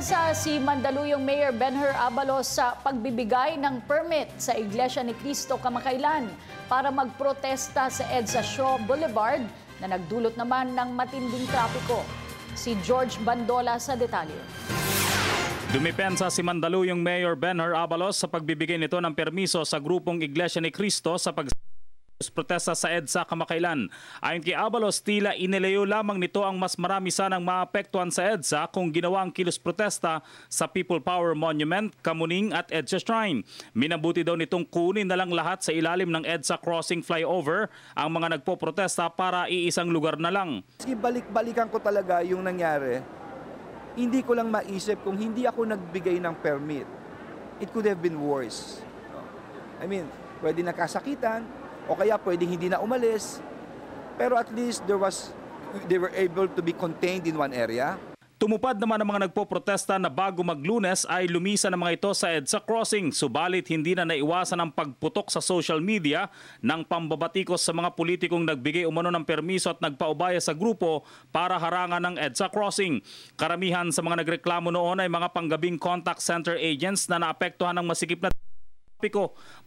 Dumipensa si Mandaluyong Mayor Benher Abalos sa pagbibigay ng permit sa Iglesia ni Cristo kamakailan para magprotesta sa EDSA Shaw Boulevard na nagdulot naman ng matinding trapiko. Si George Bandola sa detalye. Dumipensa si Mandaluyong Mayor Benher Abalos sa pagbibigay nito ng permiso sa grupong Iglesia ni Cristo sa protesta sa EDSA kamakailan. Ayon kay Abalos, tila inilayo lamang nito ang mas marami sanang maapektuhan sa EDSA kung ginawa ang kilos protesta sa People Power Monument, Kamuning at EDSA Shrine. Minabuti daw nitong kunin na lang lahat sa ilalim ng EDSA Crossing Flyover ang mga nagpoprotesta para iisang lugar na lang. Balik-balikan ko talaga yung nangyari. Hindi ko lang maisip kung hindi ako nagbigay ng permit. It could have been worse. I mean, pwede nakasakitan, o kaya pwedeng hindi na umalis, pero at least they were able to be contained in one area. Tumupad naman ang mga nagpoprotesta na bago mag-Lunes ay lumisan ng mga ito sa EDSA Crossing, subalit hindi na naiwasan ang pagputok sa social media ng pambabatikos sa mga politikong nagbigay umano ng permiso at nagpaubaya sa grupo para harangan ng EDSA Crossing. Karamihan sa mga nagreklamo noon ay mga panggabing contact center agents na naapektuhan ng masikip na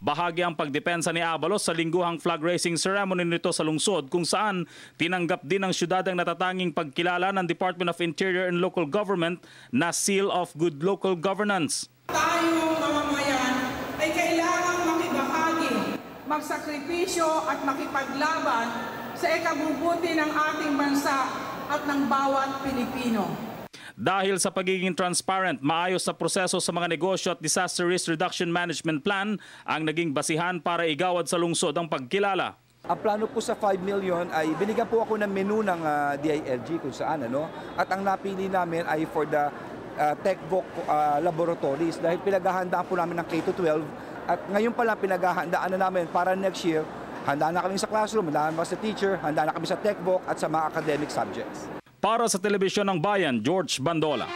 bahagi ang pagdepensa ni Abalos sa lingguhang flag raising ceremony nito sa lungsod kung saan tinanggap din ng syudad ang natatanging pagkilala ng Department of Interior and Local Government na Seal of Good Local Governance. Tayo mamamayan ay kailangang makibahagi, magsakripisyo at makipaglaban sa ikabubuti ng ating bansa at ng bawat Pilipino. Dahil sa pagiging transparent, maayos sa proseso sa mga negosyo at Disaster Risk Reduction Management Plan ang naging basihan para igawad sa lungsod ang pagkilala. Ang plano po sa 5 million ay binigyan po ako ng menu ng DILG kung saan. At ang napili namin ay for the TechVoc laboratories dahil pinaghahandaan po namin ng K-12 at ngayon pa lang pinaghahandaan na namin para next year. Handa na kami sa classroom, handa na sa teacher, handa na kami sa TechVoc at sa mga academic subjects. Para sa Telebisyon ng Bayan, George Bandola.